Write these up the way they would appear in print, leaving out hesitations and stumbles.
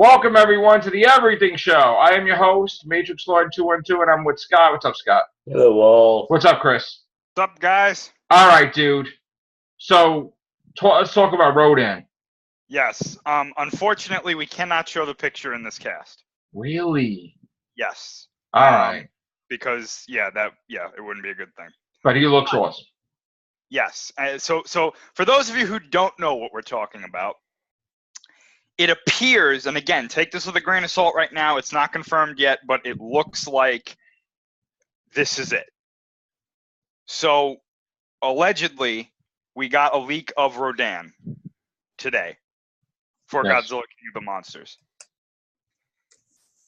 Welcome, everyone, to the Everything Show. I am your host, Matrix Lord 212, and I'm with Scott. What's up, Scott? Hello, Wall. What's up, Chris? What's up, guys? All right, dude. So, let's talk about Rodan. Yes. Unfortunately, we cannot show the picture in this cast. Really? Yes. All right. Because it wouldn't be a good thing. But he looks awesome. Yes. So for those of you who don't know what we're talking about, it appears, and again, take this with a grain of salt right now. It's not confirmed yet, but it looks like this is it. So, allegedly, we got a leak of Rodan today for Yes. Godzilla King of the Monsters.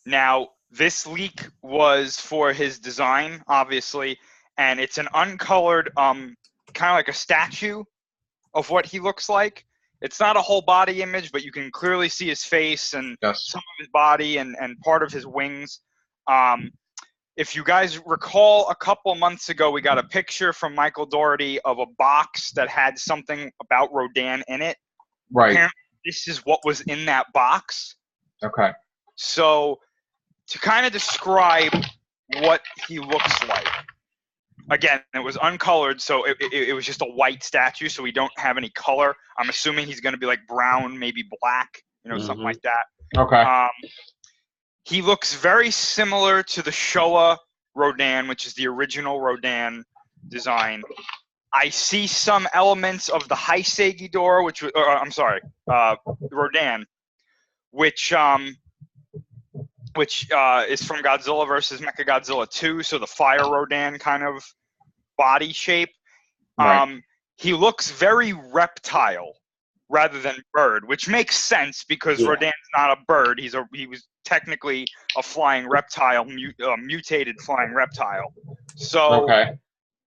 Now, this leak was for his design, obviously, and it's an uncolored, kind of like a statue of what he looks like. It's not a whole body image, but you can clearly see his face and Yes. some of his body and part of his wings. If you guys recall, a couple months ago, we got a picture from Michael Dougherty of a box that had something about Rodan in it. Right. Apparently, this is what was in that box. Okay. So, to kind of describe what he looks like, again, it was uncolored, so it was just a white statue, so we don't have any color. I'm assuming he's going to be like brown, maybe black, something like that. Okay. He looks very similar to the Showa Rodan, which is the original Rodan design. I see some elements of the Heisei Ghidorah, Rodan, which is from Godzilla versus Mechagodzilla 2, so the Fire Rodan kind of body shape. Right. He looks very reptile rather than bird, which makes sense because Rodan's not a bird. He was technically a flying reptile, mutated flying reptile. So Okay.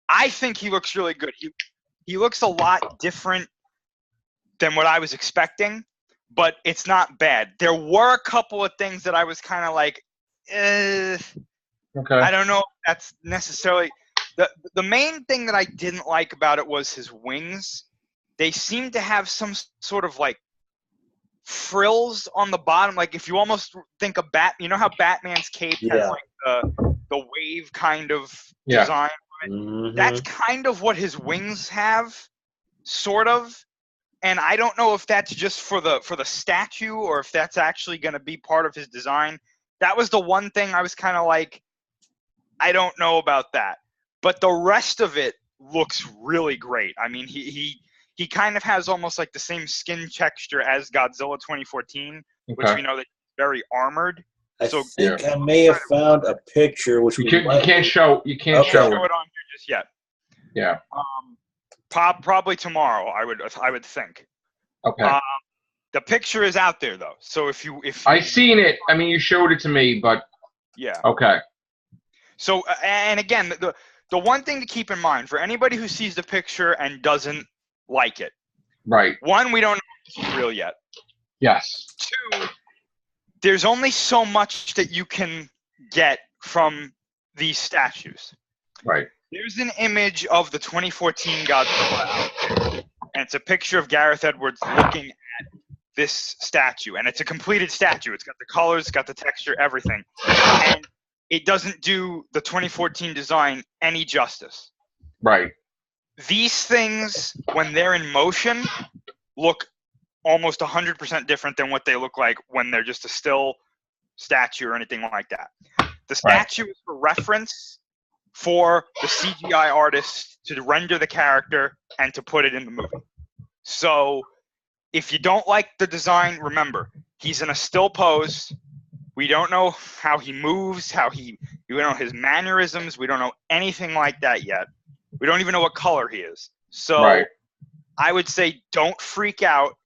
I think he looks really good. He looks a lot different than what I was expecting, but it's not bad. There were a couple of things that I was kind of like, Okay. I don't know if that's necessarily the main thing that I didn't like about it was his wings. They seem to have some sort of like frills on the bottom. Like if you almost think of how Batman's cape has like the wave kind of design. Mm-hmm. That's kind of what his wings have, sort of. And I don't know if that's just for the statue or if that's actually going to be part of his design. That was the one thing I was kind of like, I don't know about that. But the rest of it looks really great. I mean, he kind of has almost like the same skin texture as Godzilla 2014, which we know that he's very armored. I think I may have found a picture which you can't show it on here just yet. Yeah. Probably tomorrow. I would think. Okay. The picture is out there though, so if I seen it. I mean, you showed it to me, but yeah. Okay. So and again, the one thing to keep in mind for anybody who sees the picture and doesn't like it. Right. One, we don't know if it's real yet. Yes. Two, there's only so much that you can get from these statues. Right. There's an image of the 2014 Godzilla out there, and it's a picture of Gareth Edwards looking at this statue, and it's a completed statue. It's got the colors, it's got the texture, everything. And it doesn't do the 2014 design any justice. Right. These things, when they're in motion, look almost 100% different than what they look like when they're just a still statue or anything like that. The statue is for reference for the CGI artist to render the character and to put it in the movie. So if you don't like the design, remember, he's in a still pose. We don't know how he moves, we don't know his mannerisms. We don't know anything like that yet. We don't even know what color he is. So I would say don't freak out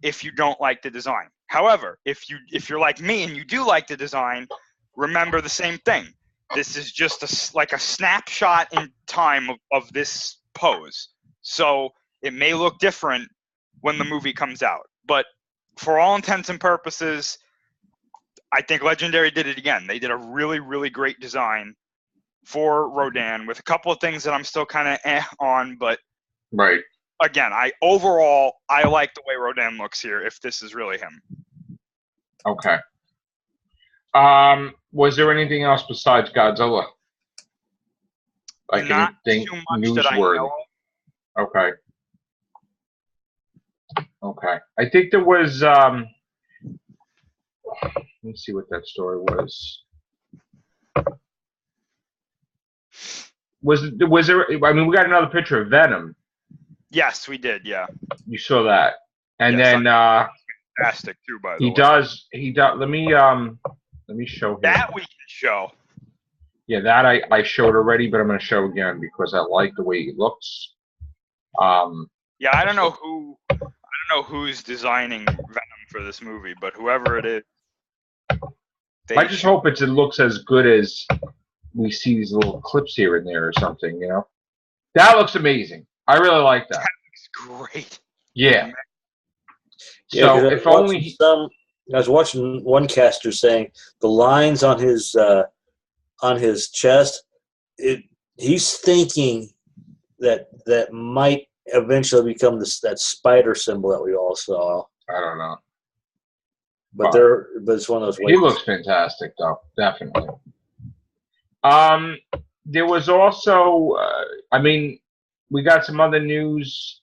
if you don't like the design. However, if you're like me and you do like the design, remember the same thing. This is just like a snapshot in time of this pose. So it may look different when the movie comes out. But for all intents and purposes, I think Legendary did it again. They did a really, really great design for Rodan with a couple of things that I'm still kind of on. But again, I like the way Rodan looks here if this is really him. Okay. Was there anything else besides Godzilla? Like Not anything too much that I newsworthy? know of. Okay. Okay. I think there was. Let me see what that story was. Was there? I mean, we got another picture of Venom. Yes, we did. Yeah. You saw that, and Yes, then fantastic too. By the he way, does. He does. Let me show him that we can show. Yeah, that I showed already, but I'm going to show again because I like the way he looks. Yeah, I don't know who's designing Venom for this movie, but whoever it is, I just hope it looks as good as we see these little clips here and there or something. You know, that looks amazing. I really like that. That looks great. Yeah. Yeah, So if only I was watching one caster saying the lines on his chest. He's thinking that might eventually become that spider symbol that we all saw. I don't know. But it's one of those. He looks fantastic, though. Definitely. There was also, I mean, we got some other news,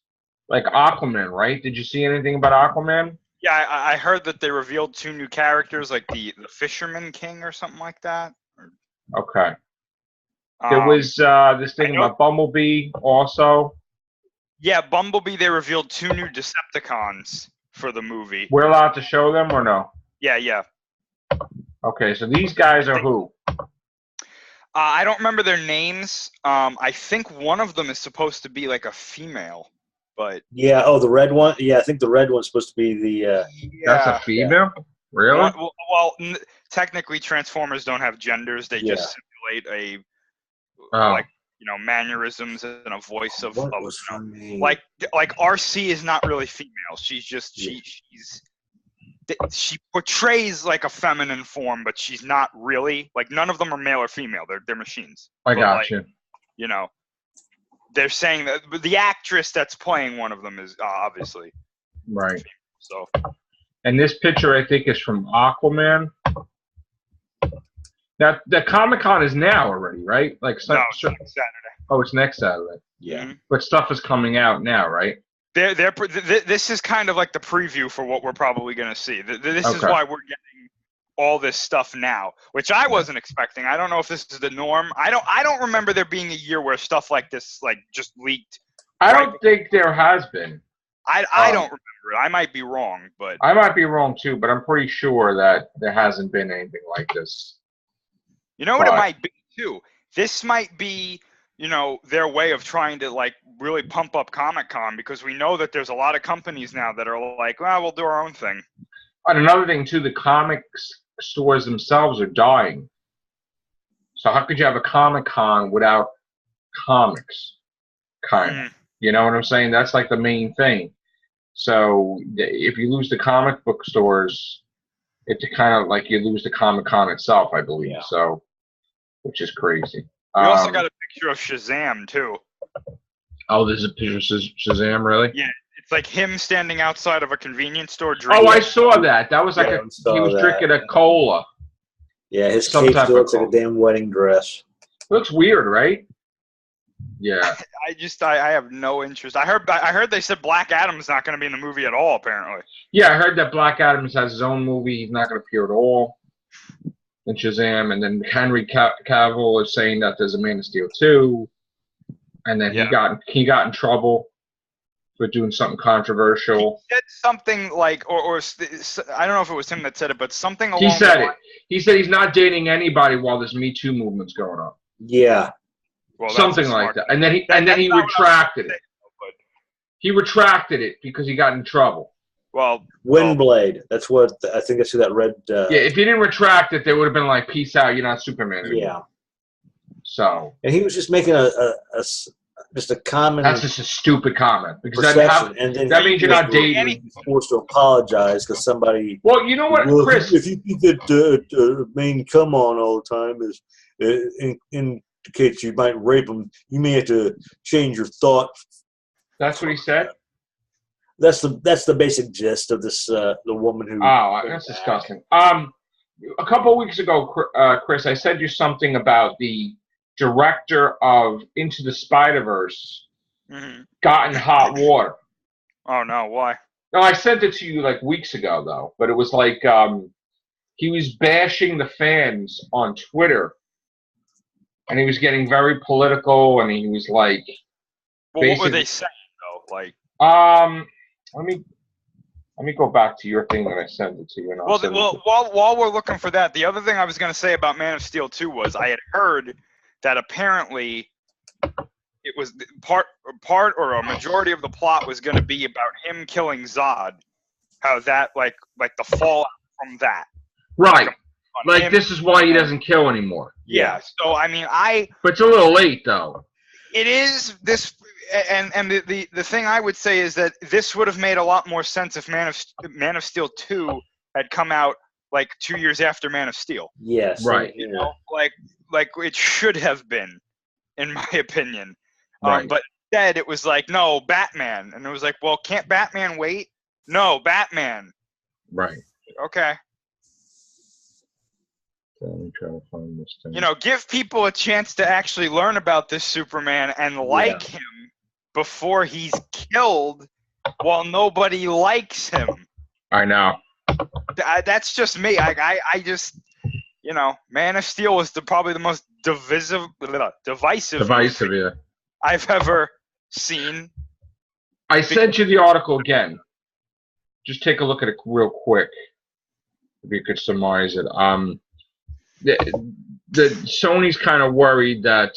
like Aquaman, right? Did you see anything about Aquaman? Yeah, I heard that they revealed 2 new characters, like the Fisherman King or something like that. Okay. There was this thing about Bumblebee also. Yeah, Bumblebee, they revealed 2 new Decepticons for the movie. We're allowed to show them or no? Yeah. Okay, so these guys are who? I don't remember their names. I think one of them is supposed to be like a female, but yeah. Oh, the red one. Yeah, I think the red one's supposed to be the. That's a female. Yeah. Really? Well, technically, Transformers don't have genders. They just simulate like mannerisms and a voice of like RC is not really female. She's just she portrays like a feminine form, but she's not really. Like none of them are male or female. They're machines. I got you. You know, they're saying that the actress that's playing one of them is obviously right. So, and this picture I think is from Aquaman. Now the Comic-Con is now already, right? Like no, it's next Saturday. Oh, it's next Saturday. Yeah. Mm-hmm. But stuff is coming out now, right? This is kind of like the preview for what we're probably going to see. This is why we're getting all this stuff now, which I wasn't expecting. I don't know if this is the norm. I don't remember there being a year where stuff like this like just leaked. I don't think there has been. I don't remember it. I might be wrong, but I might be wrong too. But I'm pretty sure that there hasn't been anything like this. You know what it might be too? This might be, their way of trying to like really pump up Comic-Con, because we know that there's a lot of companies now that are like, well, we'll do our own thing. And another thing too, the comics stores themselves are dying. So how could you have a Comic-Con without comics? You know what I'm saying? That's like the main thing. So if you lose the comic book stores, it's kind of like you lose the Comic-Con itself, I believe. Yeah. So, which is crazy. We also got a picture of Shazam too. Oh, there's a picture of Shazam, really? Yeah, it's like him standing outside of a convenience store drinking. Oh, I saw that. That was like he was drinking a cola. Yeah, his cape looks like a damn wedding dress. Looks weird, right? Yeah. I have no interest. I heard they said Black Adam's not going to be in the movie at all, apparently. Yeah, I heard that Black Adam has his own movie. He's not going to appear at all in Shazam. And then Henry Cavill is saying that there's a Man of Steel 2. And then he got in trouble for doing something controversial. He said something like, or I don't know if it was him that said it, but something along He said it. He said he's not dating anybody while this Me Too movement's going on. Yeah. Well, something like that. And then he retracted it. He retracted it because he got in trouble. Well, Windblade. That's what I think. I see that red. Yeah, if he didn't retract it, they would have been like, "Peace out, you're not Superman anymore." Yeah. So. And he was just making just a comment. That's just a stupid comment because that means you're not dating. He's forced to apologize because somebody. Well, you know what, Chris? If you think that main come on all the time is indicates you might rape him, you may have to change your thought. That's what he said? That's the basic gist of this. The woman who. Oh, that's disgusting. A couple of weeks ago, Chris, I said you something about the director of Into the Spider-Verse got in hot water. Oh no, why? No, I sent it to you like weeks ago though, but it was like he was bashing the fans on Twitter, and he was getting very political, and he was like, well, what were they saying though? Like, let me go back to your thing that I sent it to you. And while we're looking for that, the other thing I was going to say about Man of Steel 2 was I had heard that apparently it was part or a majority of the plot was going to be about him killing Zod. How that like the fallout from that. Right. Like this is why he doesn't kill anymore. Yeah. So I mean, But it's a little late though. It is this. And the thing I would say is that this would have made a lot more sense if Man of Steel 2 had come out like 2 years after Man of Steel. Yes. Right. You know, like it should have been, in my opinion. Right. But instead it was like, no, Batman. And it was like, well, can't Batman wait? No, Batman. Right. Okay. Let me try to find this thing. You know, give people a chance to actually learn about this Superman and like him before he's killed while nobody likes him. I know. That's just me. I just, you know, Man of Steel was probably the most divisive movie I've ever seen. I sent you the article again. Just take a look at it real quick. If you could surmise it. The Sony's kind of worried that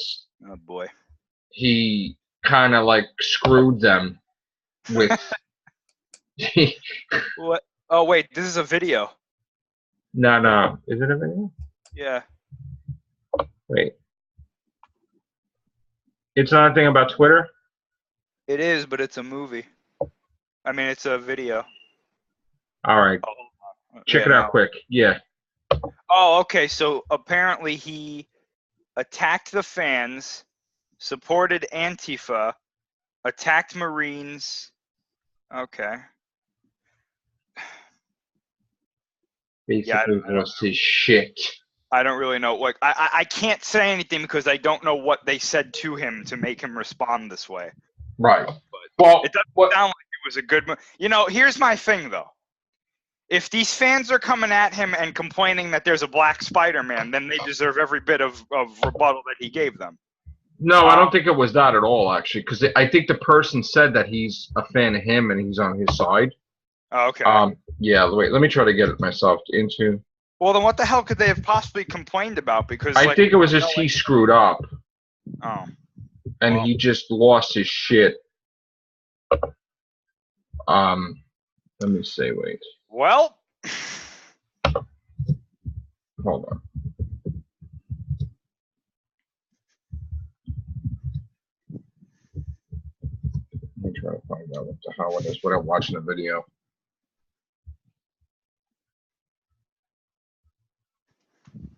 he kind of like screwed them with what? Oh wait, this is a video. No, is it a video? Yeah. Wait, it's not a thing about Twitter. It is, but it's a movie. I mean, it's a video. All right, check it out quick. Yeah. Oh, okay. So apparently he attacked the fans, supported Antifa, attacked Marines. Okay. Basically, lost his shit. I don't really know. Like, I can't say anything because I don't know what they said to him to make him respond this way. Right. But well, it doesn't sound like it was a good move. You know, here's my thing, though. If these fans are coming at him and complaining that there's a black Spider-Man, then they deserve every bit of rebuttal that he gave them. No, I don't think it was that at all, actually, because I think the person said that he's a fan of him and he's on his side. Oh, okay. Yeah, wait, let me try to get it myself into. Well, then what the hell could they have possibly complained about? Because I think it was just he screwed up. Oh. And he just lost his shit. Let me see, wait. Well, hold on. Let me try to find out what the hell it is without watching the video.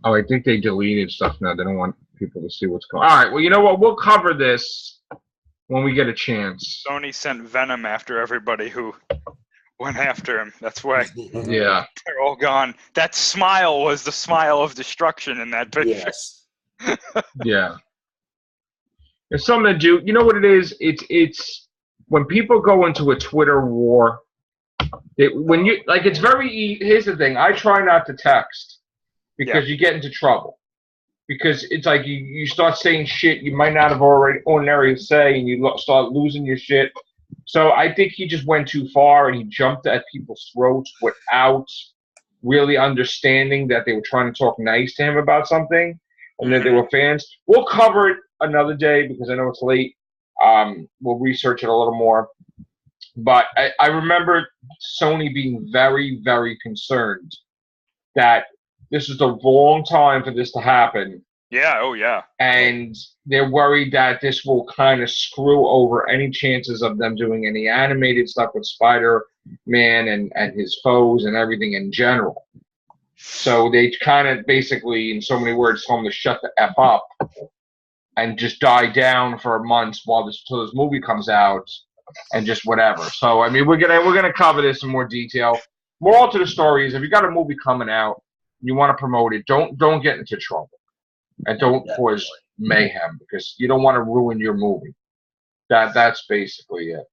Oh, I think they deleted stuff now. They don't want people to see what's going on. All right, well, you know what? We'll cover this when we get a chance. Sony sent Venom after everybody who went after him. That's why. Yeah. They're all gone. That smile was the smile of destruction in that picture. Yes. Yeah. It's something to do. You know what it is? It's when people go into a Twitter war. It's very. Here's the thing. I try not to text because you get into trouble. Because it's like you start saying shit you might not have ordinarily say, and you start losing your shit. So I think he just went too far, and he jumped at people's throats without really understanding that they were trying to talk nice to him about something, and that they were fans. We'll cover it another day because I know it's late. We'll research it a little more. But I remember Sony being very, very concerned that this is the wrong time for this to happen. Yeah, oh yeah. And they're worried that this will kind of screw over any chances of them doing any animated stuff with Spider-Man and his foes and everything in general. So they kind of basically, in so many words, told him to shut the F up and just die down for months till this movie comes out and just whatever. So I mean, we're gonna cover this in more detail. Moral to the story is, if you got a movie coming out, you want to promote it, don't get into trouble, and don't cause mayhem, because you don't want to ruin your movie. That's basically it.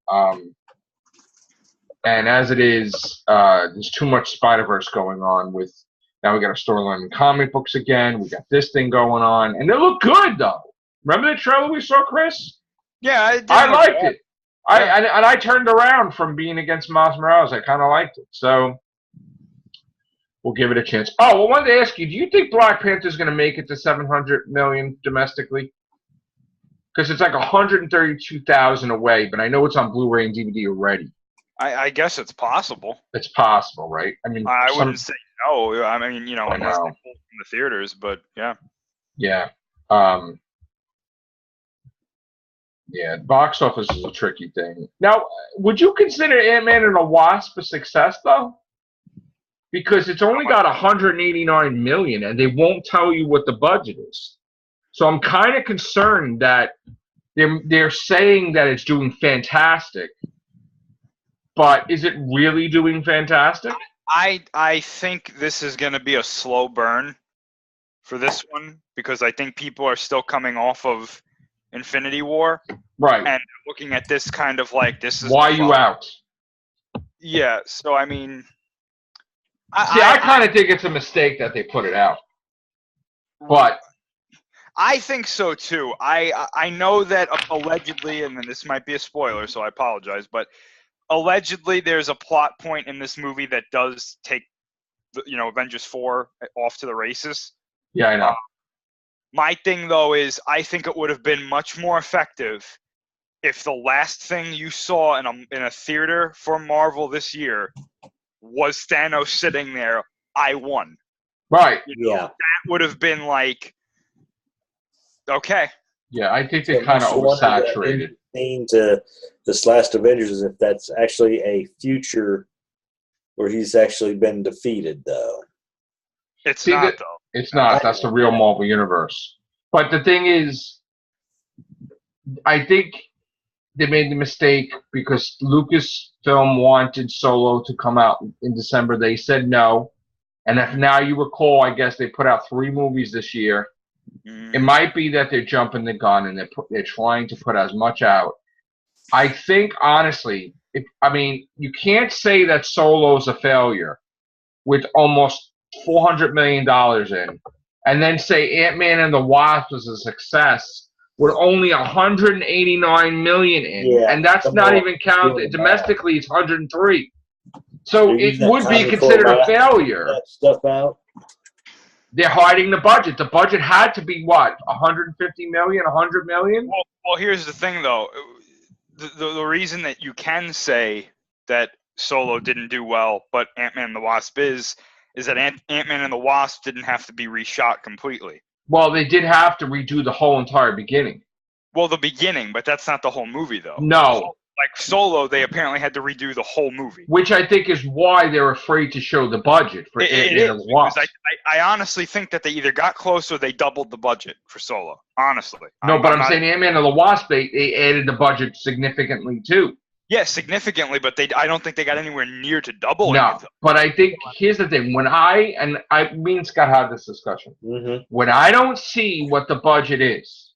And as it is, there's too much Spider-Verse going on. With now we got a storyline in comic books again. We got this thing going on, and they look good though. Remember the trailer we saw, Chris? Yeah, I liked it. I turned around from being against Miles Morales. I kind of liked it. So we'll give it a chance. Oh, well, I wanted to ask you, do you think Black Panther's going to make it to 700 million domestically? Because it's like 132,000 away, but I know it's on Blu-ray and DVD already. I guess it's possible. It's possible, right? I mean, I wouldn't say no. I mean, you know, unless they pull from the theaters, but yeah. Yeah. Yeah, box office is a tricky thing. Now, would you consider Ant-Man and the Wasp a success, though? Because it's only got 189 million, and they won't tell you what the budget is. So I'm kind of concerned that they're saying that it's doing fantastic, but is it really doing fantastic? I think this is going to be a slow burn for this one, because I think people are still coming off of Infinity War, right? And looking at this kind of like, this is why you out? Yeah. So I mean, I kind of think it's a mistake that they put it out, but I think so too. I know that allegedly, and then this might be a spoiler, so I apologize, but allegedly there's a plot point in this movie that does take, you know, Avengers 4 off to the races. Yeah, I know. My thing, though, is I think it would have been much more effective if the last thing you saw in a theater for Marvel this year was Thanos sitting there, I won. Right. You know, that would have been like, okay. Yeah, I think they kind of oversaturated. To this last Avengers is if that's actually a future where he's actually been defeated, though. It's not, though. It's not. That's the real Marvel Universe. But the thing is, I think they made the mistake because Lucasfilm wanted Solo to come out in December. They said no. And if now you recall, I guess they put out 3 movies this year. It might be that they're jumping the gun and they're trying to put as much out. I think, honestly, you can't say that Solo's a failure with almost $400 million in, and then say Ant-Man and the Wasp was a success with only 189 million in, and that's not even counted domestically. It's 103, so it would be considered a failure. That stuff out. They're hiding the budget. The budget had to be what, 150 million, 100 million? Well, here's the thing, though. The reason that you can say that Solo didn't do well, but Ant-Man and the Wasp is that Ant-Man and the Wasp didn't have to be reshot completely. Well, they did have to redo the whole entire beginning. Well, the beginning, but that's not the whole movie, though. No. Like Solo, they apparently had to redo the whole movie. Which I think is why they're afraid to show the budget for Ant-Man and the Wasp. I honestly think that they either got close or they doubled the budget for Solo. Honestly. No, but I'm saying Ant-Man and the Wasp, they added the budget significantly, too. Yeah, significantly, but I don't think they got anywhere near to double. No, but I think here's the thing. When me and Scott had this discussion. When I don't see what the budget is,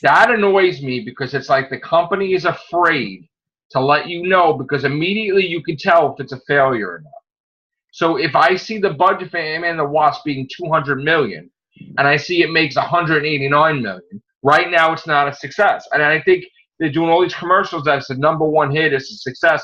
that annoys me, because it's like the company is afraid to let you know, because immediately you can tell if it's a failure or not. So if I see the budget for Ant-Man and the Wasp being 200 million, and I see it makes 189 million, right now it's not a success. And I think they're doing all these commercials that's the #1 hit, it's a success.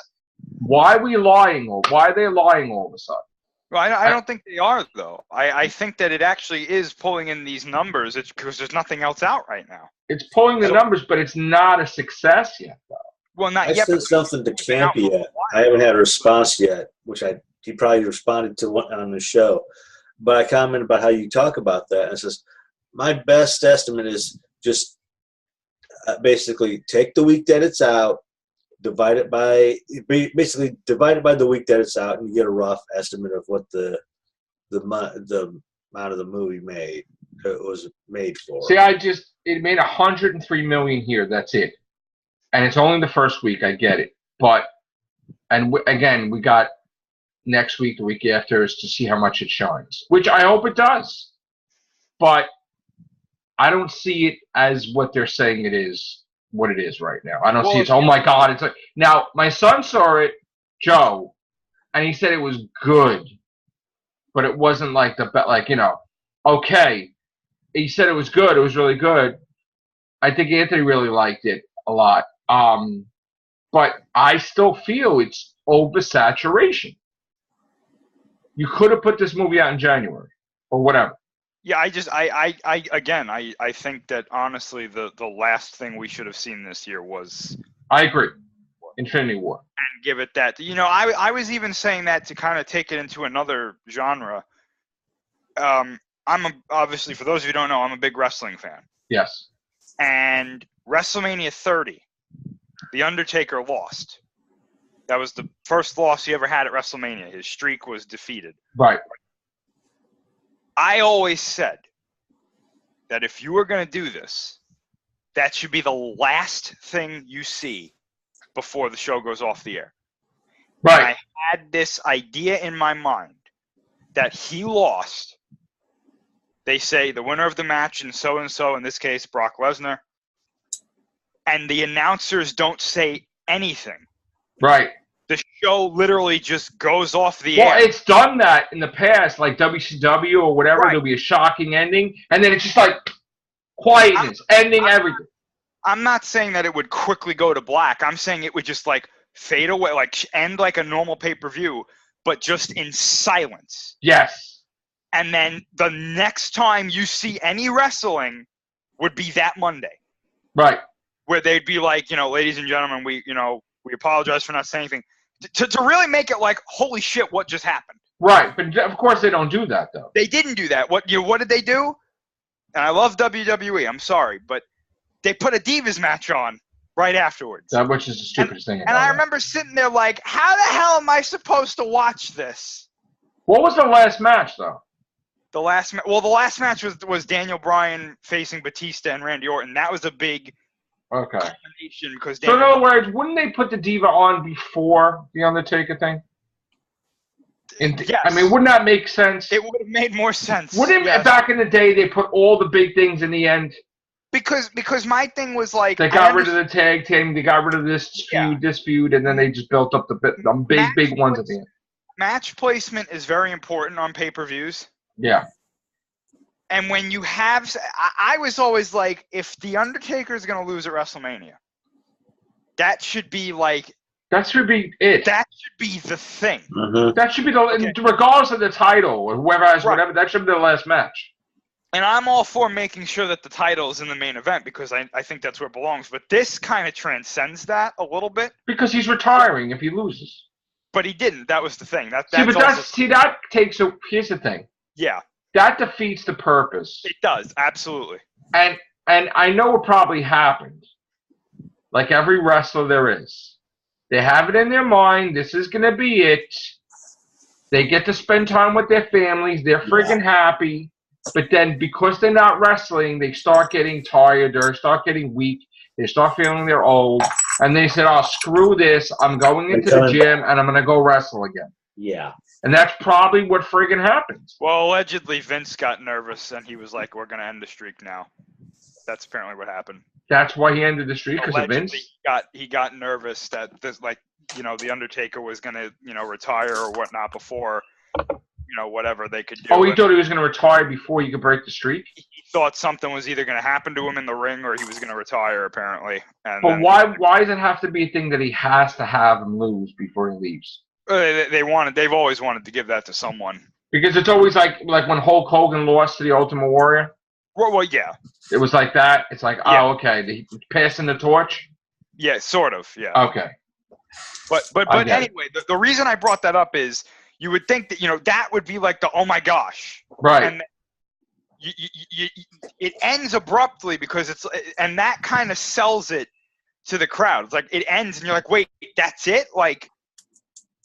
Why are we lying? Why are they lying all of a sudden? Well, I don't think they are, though. I think that it actually is pulling in these numbers. It's because there's nothing else out right now. It's pulling the numbers, but it's not a success yet, though. Well, not I yet. I sent something to Campy yet. I haven't had a response yet, which he probably responded to on the show. But I commented about how you talk about that. And it says, my best estimate is just basically take the week that it's out, divide it by the week that it's out, and you get a rough estimate of what the amount of the movie was made for. See, it made 103 million here. That's it. and it's only the first week. I get it, but again, we got next week, the week after, is to see how much it shines, which I hope it does. But I don't see it as what they're saying it is. What it is right now. I don't see it. Oh my God! It's like now my son saw it, Joe, and he said it was good, but it wasn't like okay. He said it was good. It was really good. I think Anthony really liked it a lot. But I still feel it's oversaturation. You could have put this movie out in January or whatever. Yeah, I think that honestly, the last thing we should have seen this year was. I agree. Infinity War. And give it that. I was even saying that to kind of take it into another genre. Obviously, for those of you who don't know, I'm a big wrestling fan. Yes. And WrestleMania 30, The Undertaker lost. That was the first loss he ever had at WrestleMania. His streak was defeated. Right. I always said that if you were going to do this, that should be the last thing you see before the show goes off the air. Right. And I had this idea in my mind that he lost. They say the winner of the match and so, in this case, Brock Lesnar. And the announcers don't say anything. Right. The show literally just goes off the air. Well, it's done that in the past, like WCW or whatever. Right. There'll be a shocking ending, and then it's just like quietness, ending everything. I'm not saying that it would quickly go to black. I'm saying it would just like fade away, like end like a normal pay-per-view, but just in silence. Yes. And then the next time you see any wrestling would be that Monday. Right. Where they'd be like, ladies and gentlemen, we apologize for not saying anything. To really make it like, holy shit, what just happened? Right, but of course they don't do that, though. They didn't do that. What did they do? And I love WWE, I'm sorry, but they put a Divas match on right afterwards. That which is the stupidest thing. And I remember sitting there like, how the hell am I supposed to watch this? What was the last match, though? The last match was Daniel Bryan facing Batista and Randy Orton. That was a big combination because. So in other words, wouldn't they put the Diva on before the Undertaker thing? Yes. I mean, wouldn't that make sense? It would have made more sense. Wouldn't back in the day they put all the big things in the end? Because my thing was like they got rid of the tag team, they got rid of this feud, and then they just built up the big ones at the end. Match placement is very important on pay-per-views. Yeah. And when you have, I was always like, if the Undertaker is going to lose at WrestleMania, that should be like. That should be it. That should be the thing. Mm-hmm. That should be regardless of the title or whoever has whatever. That should be the last match. And I'm all for making sure that the title is in the main event because I think that's where it belongs. But this kind of transcends that a little bit. Because he's retiring if he loses. But he didn't. That was the thing. That takes a. Here's the thing. Yeah. That defeats the purpose. It does, absolutely. And I know it probably happened. Like every wrestler there is. They have it in their mind, this is going to be it. They get to spend time with their families, they're friggin' happy. But then because they're not wrestling, they start getting tired, they start getting weak, they start feeling they're old. And they said, oh, screw this, I'm going into the gym and I'm going to go wrestle again. Yeah. And that's probably what friggin' happens. Well, allegedly, Vince got nervous, and he was like, we're going to end the streak now. That's apparently what happened. That's why he ended the streak, because of Vince? He got nervous that, the Undertaker was going to, retire or whatnot before, whatever they could do. Oh, he thought he was going to retire before he could break the streak? He thought something was either going to happen to him in the ring or he was going to retire, apparently. But why does it have to be a thing that he has to have him lose before he leaves? They've always wanted to give that to someone. Because it's always like when Hulk Hogan lost to the Ultimate Warrior. Well, yeah. It was like that. It's like, oh, okay, passing the torch. Yeah, sort of. Yeah. Okay. But anyway, the reason I brought that up is you would think that that would be like the oh my gosh. Right. And it ends abruptly because and that kind of sells it to the crowd. It's like it ends and you're like, wait, that's it? Like.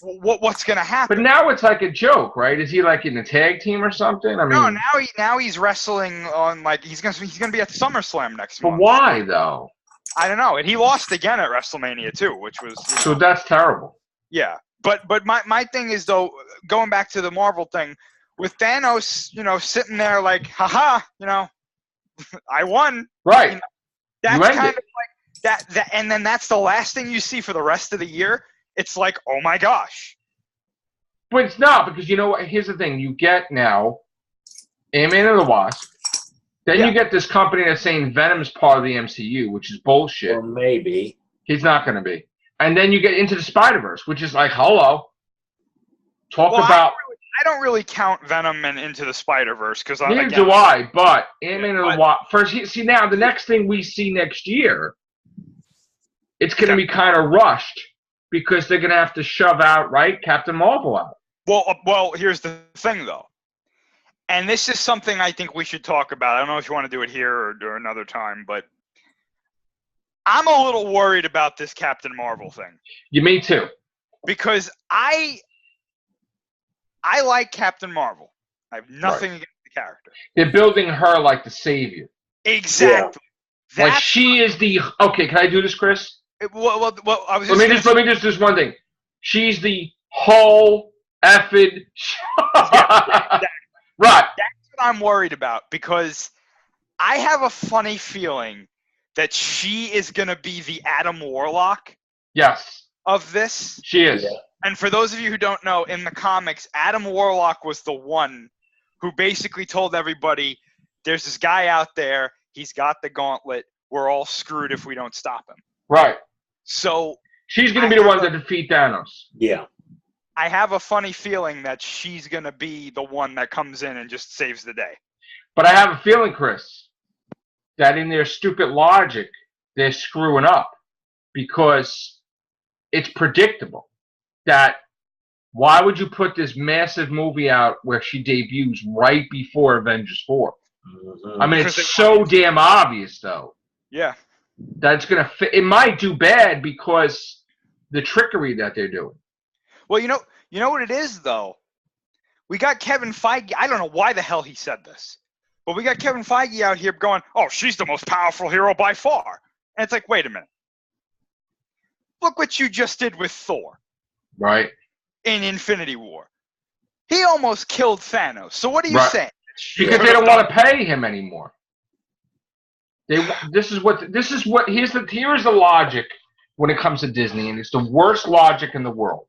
What's going to happen? But now it's like a joke, right? Is he like in the tag team or something? I mean, no, now he's wrestling on he's going to be at SummerSlam next month. But why though? I don't know. And he lost again at WrestleMania too, which was So that's terrible. Yeah. But my thing is, though, going back to the Marvel thing, with Thanos, sitting there like, haha, I won. Right. That's kind of like that, and then that's the last thing you see for the rest of the year. It's like, oh my gosh. But it's not, because you know what? Here's the thing. You get now Ant-Man and the Wasp. Then you get this company that's saying Venom is part of the MCU, which is bullshit. Or maybe. He's not going to be. And then you get Into the Spider-Verse, which is like, hello. I don't really count Venom and Into the Spider-Verse. Neither do I, but Ant-Man and the Wasp. First, see, now, the next thing we see next year, it's going to be kind of rushed, because they're going to have to shove out, right, Captain Marvel out. Well, here's the thing, though. And this is something I think we should talk about. I don't know if you want to do it here or another time, but I'm a little worried about this Captain Marvel thing. Me too. Because I like Captain Marvel. I have nothing against the character. They're building her like the savior. Exactly. Yeah. Like she is the. Okay, can I do this, Chris? Well, I was. Let me just do one thing. She's the whole effing. Exactly. Right. That's what I'm worried about, because I have a funny feeling that she is going to be the Adam Warlock. Yes. Of this. She is. Yeah. And for those of you who don't know, in the comics, Adam Warlock was the one who basically told everybody, there's this guy out there, he's got the gauntlet, we're all screwed if we don't stop him. Right. So she's going to be the one to defeat Thanos. Yeah. I have a funny feeling that she's going to be the one that comes in and just saves the day. But I have a feeling, Chris, that in their stupid logic, they're screwing up, because it's predictable that why would you put this massive movie out where she debuts right before Avengers 4? I mean, it's so damn obvious, though. Yeah. That's going to fit. It might do bad because the trickery that they're doing. Well, you know what it is, though? We got Kevin Feige. I don't know why the hell he said this, but we got Kevin Feige out here going, oh, she's the most powerful hero by far. And it's like, wait a minute. Look what you just did with Thor. Right. In Infinity War. He almost killed Thanos. So what are you saying? Because they don't want to pay him anymore. Here is the logic when it comes to Disney, and it's the worst logic in the world.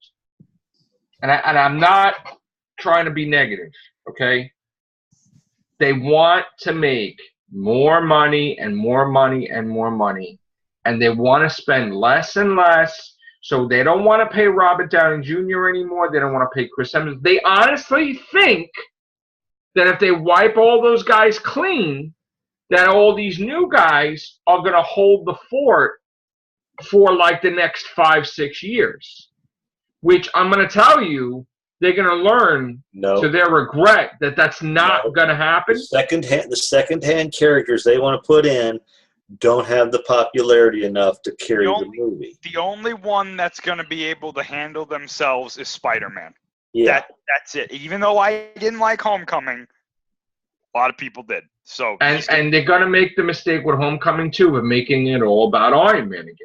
And I'm not trying to be negative, okay? They want to make more money and more money and more money, and they want to spend less and less, so they don't want to pay Robert Downey Jr. anymore. They don't want to pay Chris Evans. They honestly think that if they wipe all those guys clean, that all these new guys are going to hold the fort for like the next 5-6 years. Which I'm going to tell you, they're going to learn to their regret that that's not going to happen. The second-hand characters they want to put in don't have the popularity enough to carry the movie. The only one that's going to be able to handle themselves is Spider-Man. Yeah. That's it. Even though I didn't like Homecoming, a lot of people did. So and they're going to make the mistake with Homecoming, too, of making it all about Iron Man again.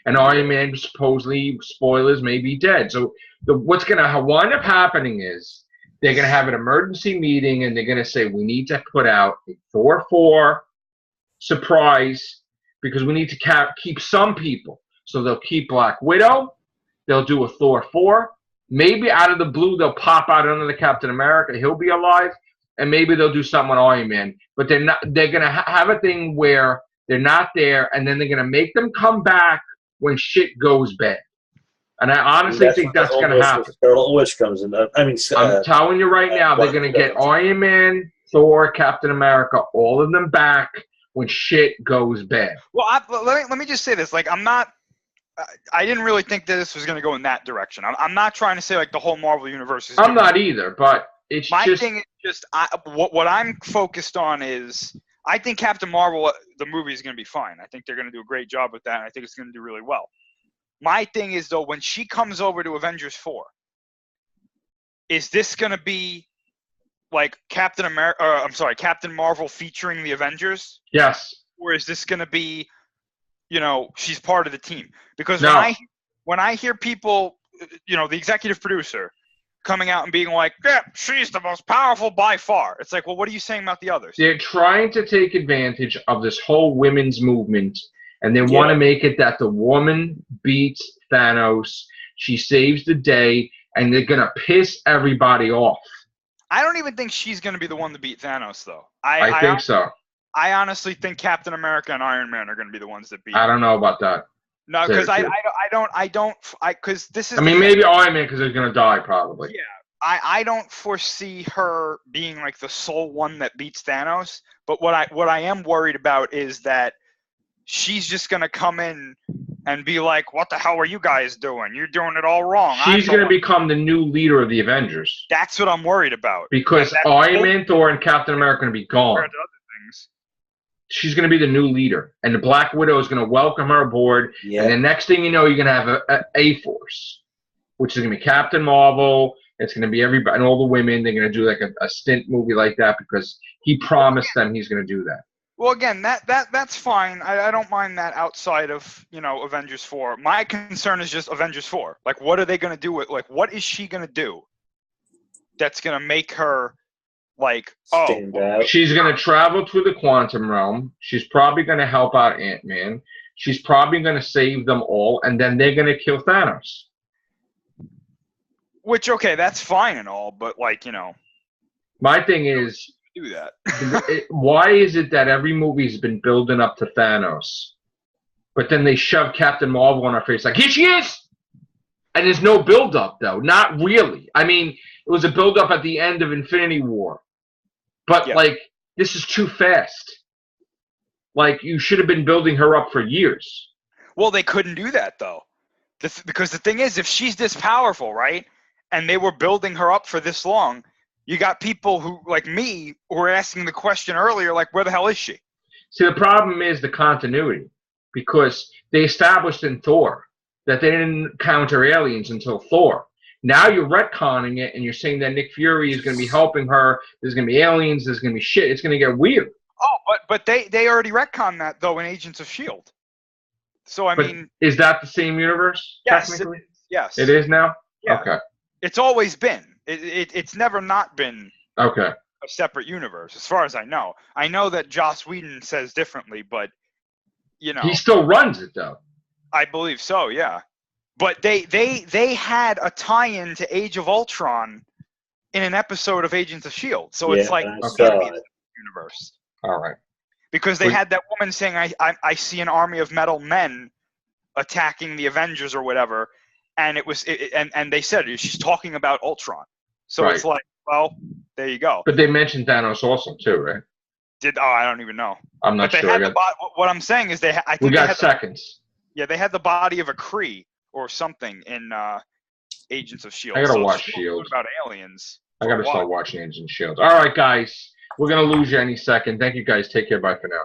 And Iron Man, supposedly, spoilers, may be dead. So what's going to wind up happening is they're going to have an emergency meeting, and they're going to say, we need to put out a Thor 4 surprise, because we need to keep some people. So they'll keep Black Widow. They'll do a Thor 4. Maybe out of the blue, they'll pop out another Captain America. He'll be alive. And maybe they'll do something with Iron Man. But they're going to have a thing where they're not there, and then they're going to make them come back when shit goes bad. And I honestly think that's going to happen. Scarlet Witch comes in. I'm telling you right now, they're going to get Iron Man, Thor, Captain America, all of them back when shit goes bad. Well, let me just say this. Like, I didn't really think that this was going to go in that direction. I'm not trying to say, like, the whole Marvel Universe is... I'm not either, but it's my thing is just... what I'm focused on is... I think Captain Marvel, the movie, is going to be fine. I think they're going to do a great job with that, and I think it's going to do really well. My thing is, though, when she comes over to Avengers 4, is this going to be like Captain Marvel featuring the Avengers? Yes. Or is this going to be you know, she's part of the team. Because No. when I hear people, you know, the executive producer coming out and being like, yeah, she's the most powerful by far. It's like, well, what are you saying about the others? They're trying to take advantage of this whole women's movement, and they want to make it that the woman beats Thanos, she saves the day, and they're going to piss everybody off. I don't even think she's going to be the one to beat Thanos, though. I think so. I honestly think Captain America and Iron Man are going to be the ones that beat him. I don't know about that. No, because because this is. I mean, maybe Iron Man because they're going to die probably. Yeah. I don't foresee her being like the sole one that beats Thanos, but what I am worried about is that she's just gonna come in and be like, "What the hell are you guys doing? You're doing it all wrong." She's gonna become the new leader of the Avengers. That's what I'm worried about. Because Iron Man, Thor, and Captain America are gonna be gone. Other things. She's gonna be the new leader, and the Black Widow is gonna welcome her aboard. Yeah. And the next thing you know, you're gonna have a Force, which is gonna be Captain Marvel. It's going to be everybody and all the women. They're going to do like a stint movie like that because he promised them he's going to do that. Well, again, that's fine. I don't mind that outside of, you know, Avengers 4. My concern is just Avengers 4. Like, what are they going to do with, like, what is she going to do that's going to make her, like, She's going to travel to the quantum realm. She's probably going to help out Ant-Man. She's probably going to save them all, and then they're going to kill Thanos. Which, okay, that's fine and all, but, like, you know. My thing is, do that. Why is it that every movie's been building up to Thanos, but then they shove Captain Marvel in our face like, here she is! And there's no build-up, though. Not really. I mean, it was a build-up at the end of Infinity War. But, like, this is too fast. Like, you should have been building her up for years. Well, they couldn't do that, though. Because the thing is, if she's this powerful, right? And they were building her up for this long, you got people who, like me, who were asking the question earlier, like, where the hell is she? See, the problem is the continuity. Because they established in Thor that they didn't encounter aliens until Thor. Now you're retconning it, and you're saying that Nick Fury is going to be helping her. There's going to be aliens. There's going to be shit. It's going to get weird. Oh, but they already retconned that, though, in Agents of S.H.I.E.L.D. So, I mean... Is that the same universe, technically? Yes. It is now? Yeah. Okay. It's always been. It's never not been a separate universe, as far as I know. I know that Joss Whedon says differently, but, you know. He still runs it, though. I believe so, yeah. But they had a tie-in to Age of Ultron in an episode of Agents of S.H.I.E.L.D. So it's like, universe. All right. Because they had that woman saying, I see an army of metal men attacking the Avengers or whatever. And it was, and they said she's talking about Ultron, so it's like, well, there you go. But they mentioned Thanos also too, right? I don't even know. I'm not sure. What I'm saying is I think we got seconds. They had the body of a Kree or something in Agents of S.H.I.E.L.D. I gotta watch S.H.I.E.L.D. About aliens. I gotta start watching Agents of S.H.I.E.L.D. All right, guys, we're gonna lose you any second. Thank you, guys. Take care. Bye for now.